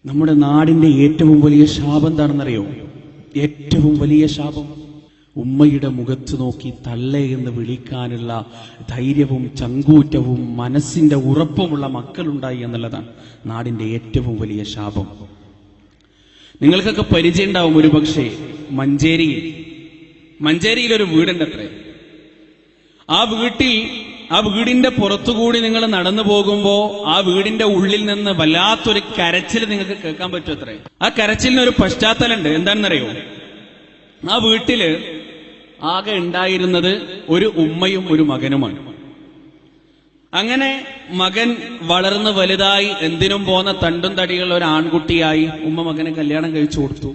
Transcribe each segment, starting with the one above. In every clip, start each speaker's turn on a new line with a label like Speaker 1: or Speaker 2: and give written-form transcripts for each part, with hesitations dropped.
Speaker 1: നമ്മുടെ നാടിന്റെ ഏറ്റവും വലിയ ശാപം എന്താണെന്നറിയോ? ഏറ്റവും വലിയ ശാപം ഉമ്മയുടെ മുഖത്ത് നോക്കി തള്ളേ എന്ന് വിളിക്കാനുള്ള ധൈര്യവും ചങ്കൂറ്റവും മനസ്സിന്റെ ഉറപ്പുമുള്ള മക്കളുണ്ടായി എന്നുള്ളതാണ് നാടിന്റെ ഏറ്റവും വലിയ ശാപം. നിങ്ങൾക്കൊക്കെ പരിചയം ഉണ്ടാവും ഒരു പക്ഷേ മഞ്ചേരിയിൽ ഒരു വീടുണ്ട് അത്രേ. ആ വീടിന്റെ പുറത്തുകൂടി നിങ്ങൾ നടന്നു പോകുമ്പോ ആ വീടിന്റെ ഉള്ളിൽ നിന്ന് വല്ലാത്തൊരു കരച്ചിൽ നിങ്ങൾക്ക് കേൾക്കാൻ പറ്റും അത്രേ. ആ കരച്ചിലിന് ഒരു പശ്ചാത്തലമുണ്ട്. എന്താണെന്നറിയോ? ആ വീട്ടില് ആകെ ഉണ്ടായിരുന്നത് ഒരു ഉമ്മയും ഒരു മകനുമാണ്. അങ്ങനെ മകൻ വളർന്ന് വലുതായി എന്തിനും പോന്ന തണ്ടും തടിയുള്ള ഒരു ആൺകുട്ടിയായി ഉമ്മ മകനെ കല്യാണം കഴിച്ചു കൊടുത്തു.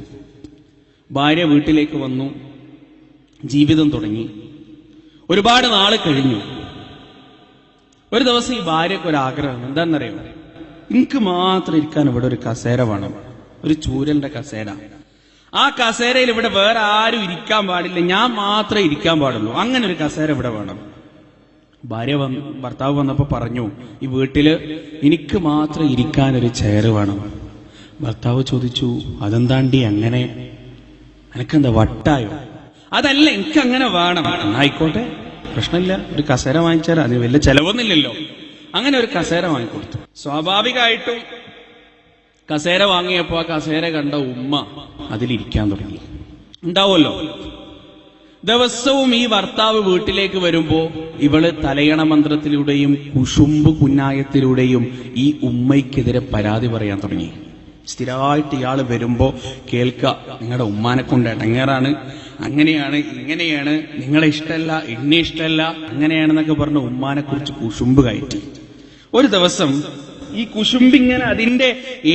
Speaker 1: ഭാര്യ വീട്ടിലേക്ക് വന്നു, ജീവിതം തുടങ്ങി. ഒരുപാട് നാള് കഴിഞ്ഞു. ഒരു ദിവസം ഈ ഭാര്യക്ക് ഒരു ആഗ്രഹം. എന്താണെന്നറിയോ? എനിക്ക് മാത്രം ഇരിക്കാൻ ഇവിടെ ഒരു കസേര വേണം, ഒരു ചൂരലിന്റെ കസേര. ആ കസേരയിൽ ഇവിടെ വേറെ ആരും ഇരിക്കാൻ പാടില്ല, ഞാൻ മാത്രമേ ഇരിക്കാൻ പാടുള്ളൂ. അങ്ങനെ ഒരു കസേര ഇവിടെ വേണം. ഭർത്താവ് വന്നപ്പോ പറഞ്ഞു, ഈ വീട്ടില് എനിക്ക് മാത്രം ഇരിക്കാൻ ഒരു ചെയർ വേണം. ഭർത്താവ് ചോദിച്ചു, അതെന്താണ്ടി അങ്ങനെ? എനക്കെന്താ വട്ടായോ? അതല്ല, എനിക്ക് അങ്ങനെ വേണം. ആയിക്കോട്ടെ, പ്രശ്നമില്ല, ഒരു കസേര വാങ്ങിച്ചാൽ അതിന് വലിയ ചെലവൊന്നുമില്ലല്ലോ. അങ്ങനെ ഒരു കസേര വാങ്ങിക്കൊടുത്തു. സ്വാഭാവികമായിട്ടും കസേര വാങ്ങിയപ്പോ ആ കസേര കണ്ട ഉമ്മ അതിലിരിക്കാൻ തുടങ്ങി. ഉണ്ടാവുമല്ലോ, ദിവസവും ഈ ഭർത്താവ് വീട്ടിലേക്ക് വരുമ്പോ ഇവള് തലയണ മന്ത്രത്തിലൂടെയും കുശുമ്പ് കുന്നായത്തിലൂടെയും ഈ ഉമ്മയ്ക്കെതിരെ പരാതി പറയാൻ തുടങ്ങി. സ്ഥിരമായിട്ട് ഇയാള് വരുമ്പോ കേൾക്കുക, നിങ്ങളുടെ ഉമ്മാനെ കൊണ്ട് ഇടങ്ങേറാണ്, അങ്ങനെയാണ് ഇങ്ങനെയാണ്, നിങ്ങളെ ഇഷ്ടമല്ല, എന്നെ ഇഷ്ടമല്ല, അങ്ങനെയാണെന്നൊക്കെ പറഞ്ഞ് ഉമ്മാനെ കുറിച്ച് കുശുമ്പ് കയറ്റി. ഒരു ദിവസം ഈ കുശുമ്പിങ്ങനെ അതിന്റെ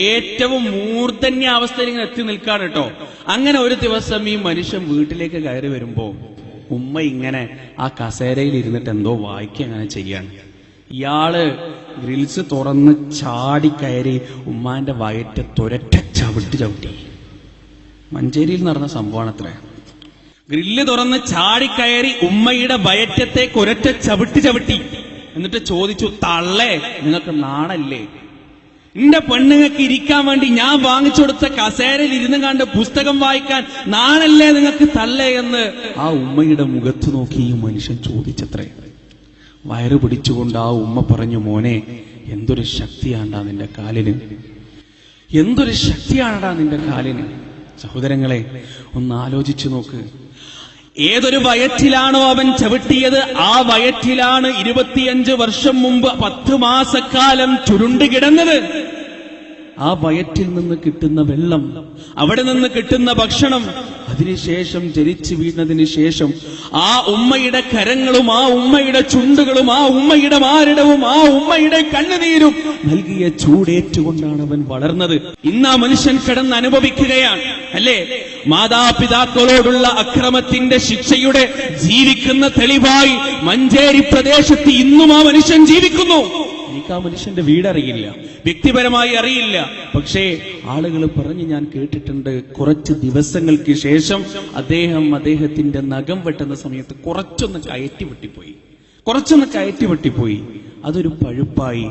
Speaker 1: ഏറ്റവും മൂർധന്യ അവസ്ഥയിൽ ഇങ്ങനെ എത്തി നിൽക്കാണ് കേട്ടോ. അങ്ങനെ ഒരു ദിവസം ഈ മനുഷ്യൻ വീട്ടിലേക്ക് കയറി വരുമ്പോ ഉമ്മ ഇങ്ങനെ ആ കസേരയിൽ ഇരുന്നിട്ട് എന്തോ വായിക്കുക അങ്ങനെ ചെയ്യാണ്. ഇയാള് ഗ്രിൽസ് തുറന്ന് ചാടിക്കയറി ഉമ്മാന്റെ വയറ്റ് തൊരറ്റ ചവിട്ടി. മഞ്ചേരിയിൽ നടന്ന സംഭവമാണ് അത്ര. ഗ്രില്ല് തുറന്ന് ചാടിക്കയറി ഉമ്മയുടെ വയറ്റത്തേക്ക് ഒരറ്റ ചവിട്ടി. എന്നിട്ട് ചോദിച്ചു, തള്ളേ, നിങ്ങൾക്ക് നാണല്ലേ? എന്റെ പെണ്ണുങ്ങൾക്ക് ഇരിക്കാൻ വേണ്ടി ഞാൻ വാങ്ങിച്ചു കൊടുത്ത കസേരയിൽ ഇരുന്ന് കണ്ട് പുസ്തകം വായിക്കാൻ നാണല്ലേ നിങ്ങൾക്ക്, തള്ളേ എന്ന് ആ ഉമ്മയുടെ മുഖത്ത് നോക്കി ഈ മനുഷ്യൻ ചോദിച്ചത്രേ. വയറ് പിടിച്ചുകൊണ്ട് ആ ഉമ്മ പറഞ്ഞു, മോനെ, എന്തൊരു ശക്തിയാണ്ടാ നിന്റെ കാലിന്, എന്തൊരു ശക്തിയാണ്ടാ നിന്റെ കാലിന്. സഹോദരങ്ങളെ, ഒന്ന് ആലോചിച്ചു നോക്ക്. ഏതൊരു വയറ്റിലാണോ അവൻ ചവിട്ടിയത്, ആ വയറ്റിലാണ് 25 വർഷം മുമ്പ് 10 മാസക്കാലം ചുരുണ്ട് കിടന്നത്. ആ വയറ്റിൽ നിന്ന് കിട്ടുന്ന വെള്ളം, അവിടെ നിന്ന് കിട്ടുന്ന ഭക്ഷണം, അതിനുശേഷം ജനിച്ചു വീണതിന് ശേഷം ആ ഉമ്മയുടെ കരങ്ങളും ആ ഉമ്മയുടെ ചുണ്ടുകളും ആ ഉമ്മയുടെ മാരടവും ആ ഉമ്മയുടെ കണ്ണുനീരും നൽകിയ ചൂടേറ്റുകൊണ്ടാണ് അവൻ വളർന്നത്. ഇന്ന് ആ മനുഷ്യൻ കിടന്ന് അനുഭവിക്കുകയാണ് അല്ലേ? മാതാപിതാക്കളോടുള്ള അക്രമത്തിന്റെ ശിക്ഷയുടെ ജീവിക്കുന്ന തെളിവായി മഞ്ചേരി പ്രദേശത്ത് ഇന്നും ആ മനുഷ്യൻ ജീവിക്കുന്നു. എനിക്ക് ആ മനുഷ്യന്റെ വീടറിയില്ല, വ്യക്തിപരമായി അറിയില്ല, പക്ഷേ ആളുകൾ പറഞ്ഞ് ഞാൻ കേട്ടിട്ടുണ്ട്. കുറച്ച് ദിവസങ്ങൾക്ക് ശേഷം അദ്ദേഹത്തിന്റെ നഖം വെട്ടുന്ന സമയത്ത് കുറച്ചൊന്ന് കയറ്റി വെട്ടിപ്പോയി. അതൊരു പഴുപ്പായി.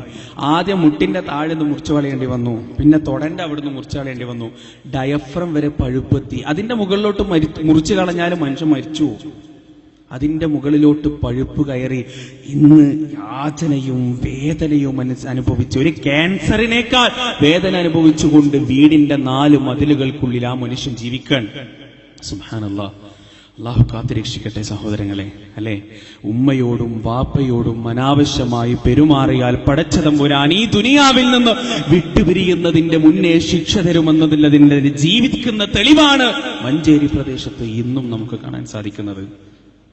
Speaker 1: ആദ്യം മുട്ടിന്റെ താഴെ നിന്ന് മുറിച്ചു കളയേണ്ടി വന്നു, പിന്നെ തൊടന്റെ അവിടുന്ന് മുറിച്ചു കളയേണ്ടി വന്നു, ഡയഫ്രം വരെ പഴുപ്പെത്തി. അതിന്റെ മുകളിലോട്ട് മുറിച്ചു കളഞ്ഞാലും മനുഷ്യൻ മരിച്ചു. അതിന്റെ മുകളിലോട്ട് പഴുപ്പ് കയറി ഇന്ന് യാതനയും വേദനയും അനുഭവിച്ച്, ഒരു ക്യാൻസറിനേക്കാൾ വേദന അനുഭവിച്ചുകൊണ്ട് വീടിന്റെ 4 മതിലുകൾക്കുള്ളിൽ ആ മനുഷ്യൻ ജീവിക്കാൻ. സുബ്ഹാനല്ലാഹ്, അള്ളാഹു കാത്തിരക്ഷിക്കട്ടെ സഹോദരങ്ങളെ. അല്ലെ, ഉമ്മയോടും വാപ്പയോടും അനാവശ്യമായി പെരുമാറിയാൽ പടച്ചതമ്പുരാൻ ഈ ദുനിയാവിൽ നിന്ന് വിട്ടുപിരിയുന്നതിന്റെ മുന്നേ ശിക്ഷ തരുമെന്നതിന്റെ ജീവിക്കുന്ന തെളിവാണ് മഞ്ചേരി പ്രദേശത്ത് ഇന്നും നമുക്ക് കാണാൻ സാധിക്കുന്നത്.